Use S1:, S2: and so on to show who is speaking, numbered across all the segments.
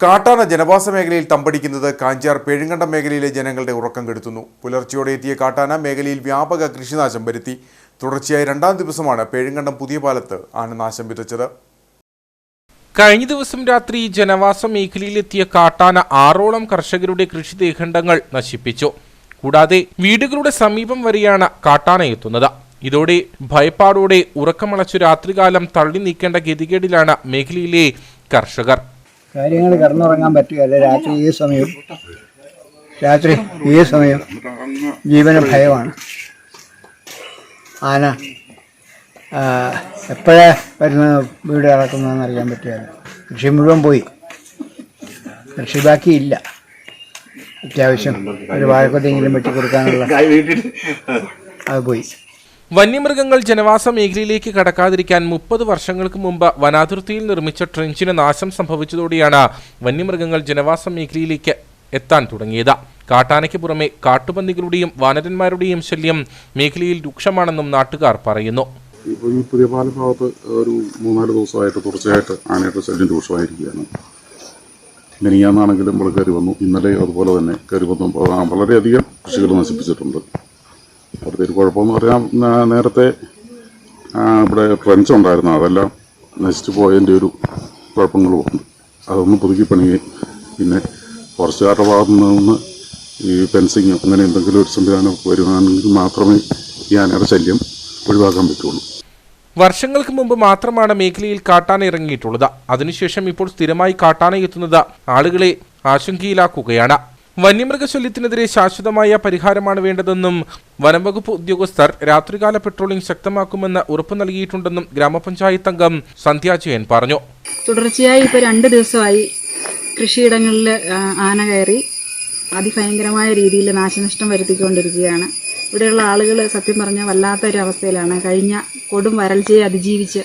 S1: കാട്ടാന ജനവാസ മേഖലയിൽ തമ്പടിക്കുന്നത് കാഞ്ചാർ പേഴുങ്കണ്ടം മേഖലയിലെ ജനങ്ങളുടെ ഉറക്കം കെടുത്തുന്നു. പുലർച്ചയോടെ എത്തിയ കാട്ടാന മേഖലയിൽ വ്യാപക കൃഷിനാശം വരുത്തി. തുടർച്ചയായി രണ്ടാം ദിവസമാണ് പേഴുങ്കണ്ടം പുതിയ പാലത്ത് ആന നാശം വിതച്ചത്.
S2: കഴിഞ്ഞ ദിവസം രാത്രി ജനവാസ മേഖലയിലെത്തിയ കാട്ടാന 6ഓളം കർഷകരുടെ കൃഷിദേഹണ്ഡങ്ങൾ നശിപ്പിച്ചു. കൂടാതെ വീടുകളുടെ സമീപം വരെയാണ് കാട്ടാന എത്തുന്നത്. ഇതോടെ ഭയപ്പാടോടെ ഉറക്കമളച്ചു രാത്രികാലം തള്ളി നീക്കേണ്ട ഗതികേടിലാണ് മേഖലയിലെ കർഷകർ.
S3: കാര്യങ്ങൾ കിടന്നുറങ്ങാൻ പറ്റുകയല്ല. രാത്രി ഈ സമയം ജീവന ഭയമാണ്. ആന എപ്പോഴാ വരുന്ന വീട് ഇളക്കുന്നതെന്ന് അറിയാൻ പറ്റുകയല്ല. കൃഷി മുഴുവൻ പോയി, കൃഷി ബാക്കിയില്ല. അത്യാവശ്യം ഒരു വാഴക്കൊത്തെങ്കിലും വെട്ടിക്കൊടുക്കാനുള്ള അത് പോയി.
S2: വന്യമൃഗങ്ങൾ ജനവാസ മേഖലയിലേക്ക് കടക്കാതിരിക്കാൻ 30 വർഷങ്ങൾക്ക് മുമ്പ് വനാതിർത്തിയിൽ നിർമ്മിച്ച ട്രെഞ്ചിന് നാശം സംഭവിച്ചതോടെയാണ് വന്യമൃഗങ്ങൾ ജനവാസ മേഖലയിലേക്ക് എത്താൻ തുടങ്ങിയത്. കാട്ടാനയ്ക്ക് പുറമെ കാട്ടുപന്നികളുടെയും വാനരന്മാരുടെയും ശല്യം മേഖലയിൽ രൂക്ഷമാണെന്നും നാട്ടുകാർ പറയുന്നു.
S4: ഇപ്പോൾ ഈ പുതിയ പാലം ഭാഗത്ത് ഒരു 3-4 ദിവസമായിട്ട് തുടർച്ചയായിട്ട് ആനയുടെ ശല്യം രൂക്ഷമായിരിക്കുകയാണ്. മിനിയാന്നാണെങ്കിലും ഇവിടെ കയറി വന്നു. ഇന്നലെ അതുപോലെ തന്നെ കയറി വന്നു. വളരെയധികം കൃഷികൾ നശിപ്പിച്ചിട്ടുണ്ട്. അവിടുത്തെ ഒരു കുഴപ്പമെന്ന് പറയാം, നേരത്തെ ഇവിടെ ട്രെഞ്ച് ഉണ്ടായിരുന്നു, അതെല്ലാം നശിച്ചു പോയതിൻ്റെ ഒരു കുഴപ്പങ്ങളുമുണ്ട്. അതൊന്ന് പുതുക്കി പണിയുകയും പിന്നെ ഫോറസ്റ്റുകാരുടെ ഭാഗത്തു നിന്ന് ഈ ഫെൻസിങ് അങ്ങനെ എന്തെങ്കിലും ഒരു സംവിധാനം വരുവാണെങ്കിൽ മാത്രമേ ഈ ആനയുടെ ശല്യം ഒഴിവാക്കാൻ പറ്റുള്ളൂ.
S2: വർഷങ്ങൾക്ക് മുമ്പ് മാത്രമാണ് മേഖലയിൽ കാട്ടാന ഇറങ്ങിയിട്ടുള്ളത്. അതിനുശേഷം ഇപ്പോൾ സ്ഥിരമായി കാട്ടാന എത്തുന്നത് ആളുകളെ ആശങ്കയിലാക്കുകയാണ്. വന്യമൃഗശല്യത്തിനെതിരെ ശാശ്വതമായ പരിഹാരമാണ് വേണ്ടതെന്നും വനംവകുപ്പ് ഉദ്യോഗസ്ഥർ രാത്രികാല പെട്രോളിംഗ് ശക്തമാക്കുമെന്ന് ഉറപ്പു നൽകിയിട്ടുണ്ടെന്നും ഗ്രാമപഞ്ചായത്ത് അംഗം സന്ധ്യ ജയൻ പറഞ്ഞു.
S5: തുടർച്ചയായി ഇപ്പോൾ 2 ദിവസമായി കൃഷിയിടങ്ങളിൽ ആന കയറി അതിഭയങ്കരമായ രീതിയിൽ നാശനഷ്ടം വരുത്തിക്കൊണ്ടിരിക്കുകയാണ്. ഇവിടെയുള്ള ആളുകൾ സത്യം പറഞ്ഞാൽ വല്ലാത്തൊരവസ്ഥയിലാണ്. കഴിഞ്ഞ കൊടും വരൾച്ചയെ അതിജീവിച്ച്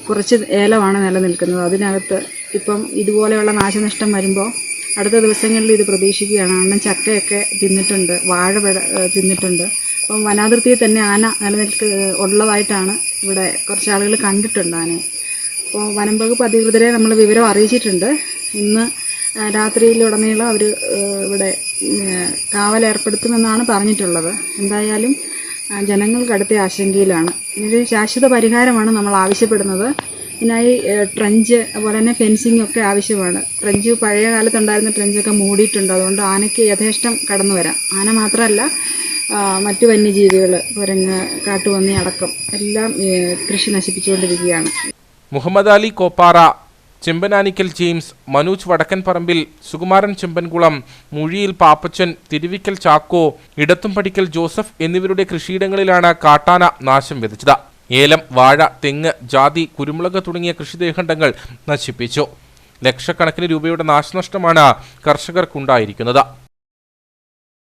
S5: കുറച്ച് ഏലമാണ് നിലനിൽക്കുന്നത്. അതിനകത്ത് ഇപ്പം ഇതുപോലെയുള്ള നാശനഷ്ടം വരുമ്പോൾ അടുത്ത ദിവസങ്ങളിൽ ഇത് പ്രതീക്ഷിക്കുകയാണ്. അണ്ണൻ ചക്കയൊക്കെ തിന്നിട്ടുണ്ട്, വാഴ തിന്നിട്ടുണ്ട്. അപ്പം വനാതിർത്തിയിൽ തന്നെ ആന ഉള്ളതായിട്ടാണ് ഇവിടെ കുറച്ച് ആളുകൾ കണ്ടിട്ടുണ്ട് ആനയെ. അപ്പോൾ വനം വകുപ്പ് അധികൃതരെ നമ്മൾ വിവരം അറിയിച്ചിട്ടുണ്ട്. ഇന്ന് രാത്രിയിലുടനീളം അവർ ഇവിടെ കാവലേർപ്പെടുത്തുമെന്നാണ് പറഞ്ഞിട്ടുള്ളത്. എന്തായാലും ജനങ്ങൾ കടുത്ത ആശങ്കയിലാണ്. ഇതിനൊരു ശാശ്വത പരിഹാരമാണ് നമ്മൾ ആവശ്യപ്പെടുന്നത്. ഇതിനായി ട്രെഞ്ച് അതുപോലെ തന്നെ ഫെൻസിങ് ഒക്കെ ആവശ്യമാണ്. ട്രെഞ്ച് പഴയ കാലത്തുണ്ടായിരുന്ന ട്രെഞ്ചൊക്കെ മൂടിയിട്ടുണ്ട്. അതുകൊണ്ട് ആനയ്ക്ക് യഥേഷ്ടം കടന്നു വരാം. ആന മാത്രമല്ല, മറ്റു വന്യജീവികൾ, കുരങ്ങ്, കാട്ടുപന്നി അടക്കം എല്ലാം കൃഷി നശിപ്പിച്ചുകൊണ്ടിരിക്കുകയാണ്.
S2: മുഹമ്മദ് അലി കോപ്പാറ, ചെമ്പനാനിക്കൽ ജെയിംസ്, മനോജ് വടക്കൻപറമ്പിൽ, സുകുമാരൻ ചെമ്പൻകുളം, മുഴിയിൽ പാപ്പച്ചൻ, തിരുവിക്കൽ ചാക്കോ, ഇടത്തുംപടിക്കൽ ജോസഫ് എന്നിവരുടെ കൃഷിയിടങ്ങളിലാണ് കാട്ടാന നാശം വിതച്ചത്. ഏലം, വാഴ, തെങ്ങ്, ജാതി, കുരുമുളക് തുടങ്ങിയ കൃഷിദേഹണ്ഡങ്ങൾ നശിപ്പിച്ചു. ലക്ഷക്കണക്കിന് രൂപയുടെ നാശനഷ്ടമാണ് കർഷകർക്കുണ്ടായിരിക്കുന്നത്.